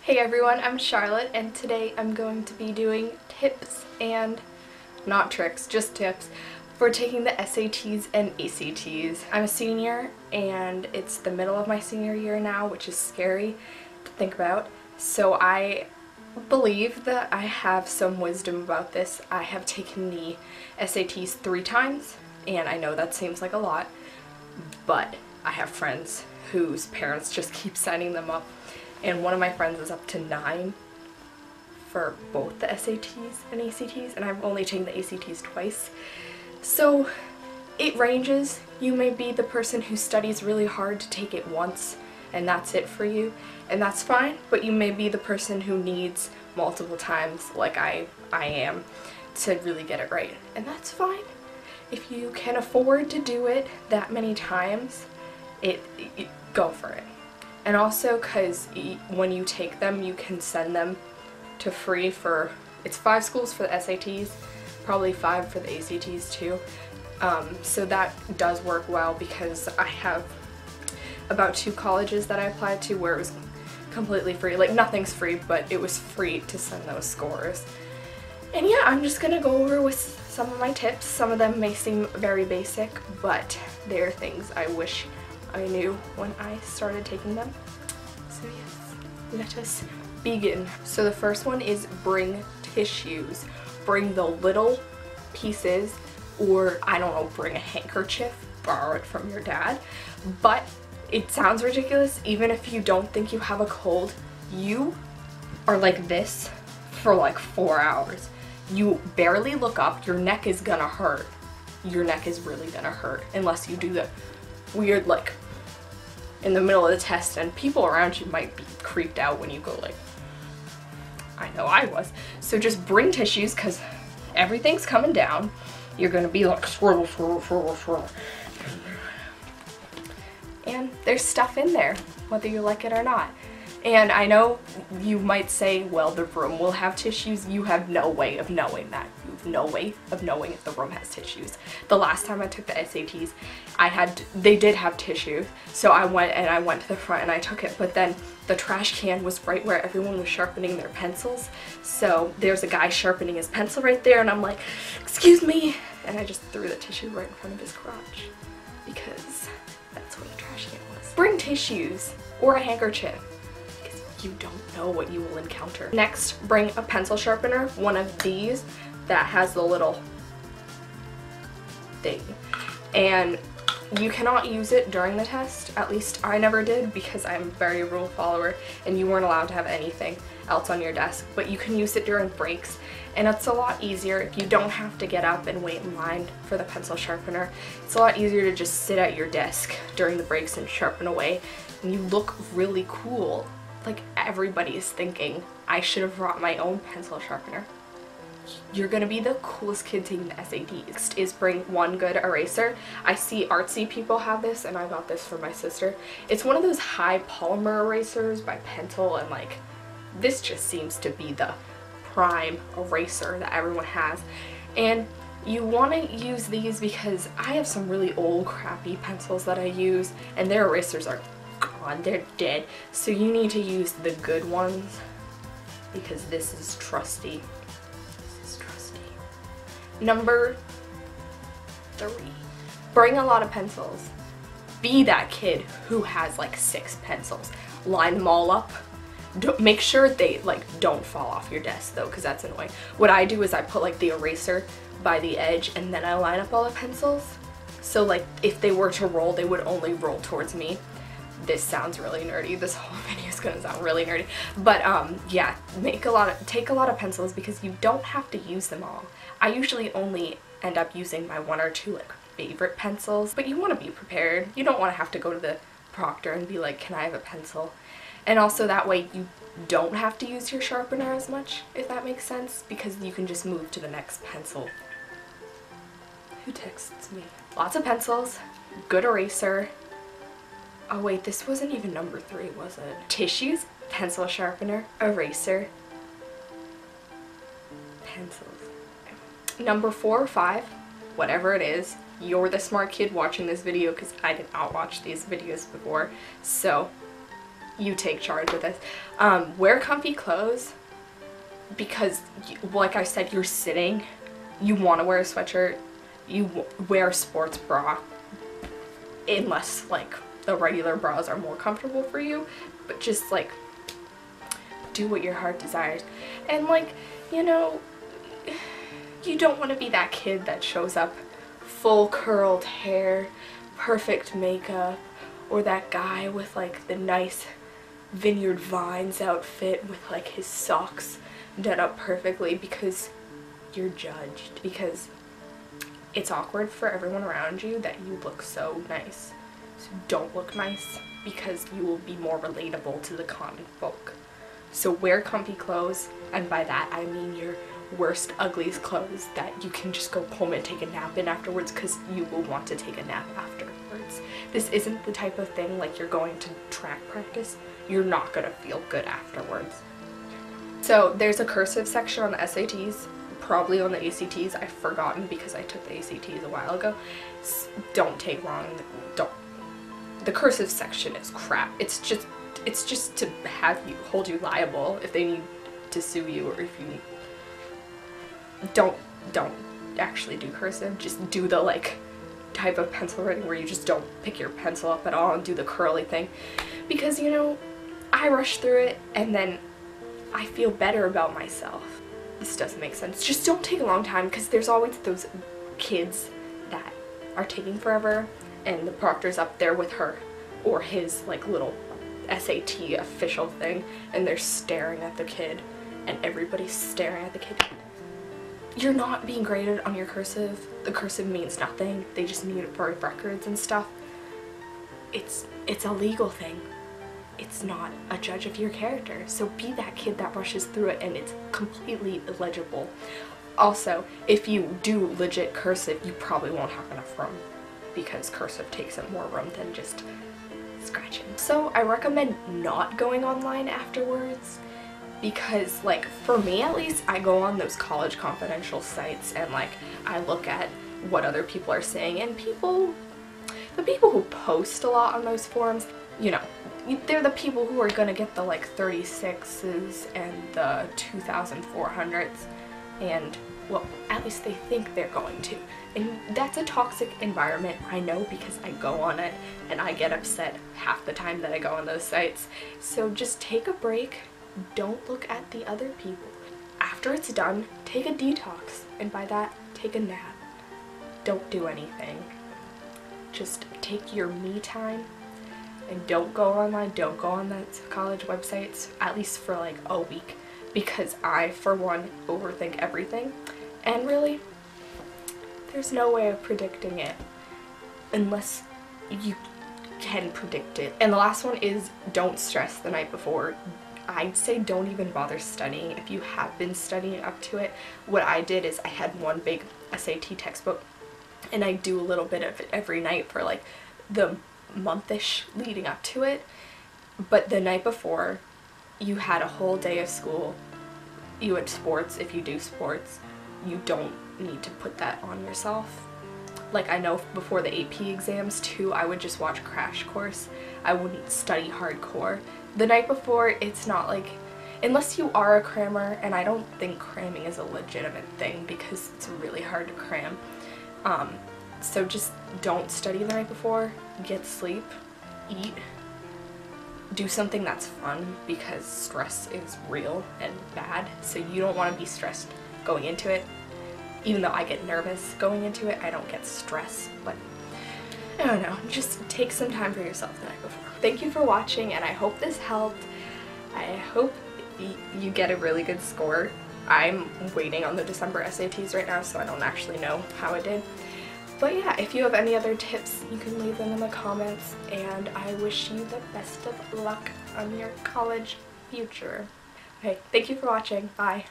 Hey everyone, I'm Charlotte and today I'm going to be doing tips and not tricks, just tips for taking the SATs and ACTs. I'm a senior and it's the middle of my senior year now, which is scary to think about. So I believe that I have some wisdom about this. I have taken the SATs 3 times and I know that seems like a lot, but I have friends whose parents just keep signing them up. And one of my friends is up to 9 for both the SATs and ACTs, and I've only taken the ACTs twice. So it ranges. You may be the person who studies really hard to take it once and that's it for you, and that's fine, but you may be the person who needs multiple times like I am to really get it right, and that's fine. If you can afford to do it that many times, go for it. And also because when you take them, you can send them to free for, it's 5 schools for the SATs, probably 5 for the ACTs too. So that does work well because I have about 2 colleges that I applied to where it was completely free. Like nothing's free, but it was free to send those scores. And yeah, I'm just gonna go over with some of my tips. Some of them may seem very basic, but they're things I wish I knew when I started taking them. So yes, let us begin. So the first one is bring tissues. Bring the little pieces, or I don't know, bring a handkerchief, borrow it from your dad. But it sounds ridiculous, even if you don't think you have a cold, you are like this for like 4 hours. You barely look up, your neck is gonna hurt. Your neck is really gonna hurt unless you do the weird, like, in the middle of the test, and people around you might be creeped out when you go like, I know I was. So just bring tissues because everything's coming down. You're gonna be like swirl, swirl, swirl, swirl. And there's stuff in there, whether you like it or not. And I know you might say, well, the room will have tissues. You have no way of knowing that. You have no way of knowing if the room has tissues. The last time I took the SATs, they did have tissues. So I went to the front and I took it, but then the trash can was right where everyone was sharpening their pencils. So there's a guy sharpening his pencil right there, and I'm like, excuse me. And I just threw the tissue right in front of his crotch because that's where the trash can was. Bring tissues or a handkerchief. You don't know what you will encounter. Next, bring a pencil sharpener, one of these that has the little thing. And you cannot use it during the test, at least I never did because I'm a very rule follower and you weren't allowed to have anything else on your desk, but you can use it during breaks, and it's a lot easier if you don't have to get up and wait in line for the pencil sharpener. It's a lot easier to just sit at your desk during the breaks and sharpen away, and you look really cool. Like everybody is thinking, I should have brought my own pencil sharpener. You're gonna be the coolest kid taking the SATs. Next is bring one good eraser. I see artsy people have this, and I got this for my sister. It's one of those high polymer erasers by Pentel, and like, this just seems to be the prime eraser that everyone has. And you want to use these because I have some really old crappy pencils that I use, and their erasers are gone, they're dead. So you need to use the good ones because this is trusty. This is trusty. Number 3, bring a lot of pencils. Be that kid who has like 6 pencils. Line them all up. Make sure they like don't fall off your desk though, because that's annoying. What I do is I put like the eraser by the edge and then I line up all the pencils. So like if they were to roll, they would only roll towards me. This sounds really nerdy. This whole video is gonna sound really nerdy. But yeah, take a lot of pencils because you don't have to use them all. I usually only end up using my 1 or 2 like favorite pencils, but you want to be prepared. You don't want to have to go to the proctor and be like, can I have a pencil? And also that way you don't have to use your sharpener as much, if that makes sense, because you can just move to the next pencil. Who texts me? Lots of pencils, good eraser. Oh wait, this wasn't even number 3, was it? Tissues, pencil sharpener, eraser, pencils. Number 4 or 5, whatever it is, you're the smart kid watching this video because I did not watch these videos before. So you take charge with this. Wear comfy clothes because, like I said, you're sitting. You want to wear a sweatshirt. You wear a sports bra unless like the regular bras are more comfortable for you, but just like do what your heart desires. And like, you know, you don't want to be that kid that shows up full curled hair, perfect makeup, or that guy with like the nice Vineyard Vines outfit with like his socks done up perfectly, because you're judged, because it's awkward for everyone around you that you look so nice. So don't look nice, because you will be more relatable to the common folk. So wear comfy clothes, and by that I mean your worst, ugliest clothes that you can just go home and take a nap in afterwards, because you will want to take a nap afterwards. This isn't the type of thing like you're going to track practice. You're not gonna feel good afterwards. So there's a cursive section on the SATs, probably on the ACTs. I've forgotten because I took the ACTs a while ago. Don't take wrong. Don't. The cursive section is crap. It's just to have you hold you liable if they need to sue you, or if you need. Don't actually do cursive. Just do the like type of pencil writing where you just don't pick your pencil up at all and do the curly thing, because you know, I rushed through it and then I feel better about myself. This doesn't make sense. Just don't take a long time, because there's always those kids that are taking forever and the proctor's up there with her or his like little SAT official thing, and they're staring at the kid and everybody's staring at the kid. You're not being graded on your cursive. The cursive means nothing. They just need it for records and stuff. It's a legal thing. It's not a judge of your character. So be that kid that rushes through it and it's completely illegible. Also, if you do legit cursive, you probably won't have enough room, because cursive takes up more room than just scratching. So I recommend not going online afterwards, because like for me at least, I go on those college confidential sites and like I look at what other people are saying, and the people who post a lot on those forums, you know, they're the people who are gonna get the like 36s and the 2,400s, and well, at least they think they're going to. And that's a toxic environment, I know, because I go on it and I get upset half the time that I go on those sites. So just take a break. Don't look at the other people. After it's done, take a detox, and by that, take a nap. Don't do anything. Just take your me time, and don't go online, don't go on that college websites, at least for like a week, because I, for one, overthink everything, and really, there's no way of predicting it unless you can predict it. And the last one is don't stress the night before. I'd say don't even bother studying if you have been studying up to it. What I did is I had one big SAT textbook, and I do a little bit of it every night for like the month-ish leading up to it. But the night before, you had a whole day of school. You had sports if you do sports. You don't need to put that on yourself. Like, I know before the AP exams too, I would just watch Crash Course. I wouldn't study hardcore. The night before, it's not like, unless you are a crammer, and I don't think cramming is a legitimate thing because it's really hard to cram. So just don't study the night before, get sleep, eat, do something that's fun, because stress is real and bad, so you don't want to be stressed going into it. Even though I get nervous going into it, I don't get stressed, but I don't know, just take some time for yourself the night before. Thank you for watching, and I hope this helped. I hope you get a really good score. I'm waiting on the December SATs right now, so I don't actually know how I did. But yeah, if you have any other tips, you can leave them in the comments, and I wish you the best of luck on your college future. Okay, thank you for watching. Bye.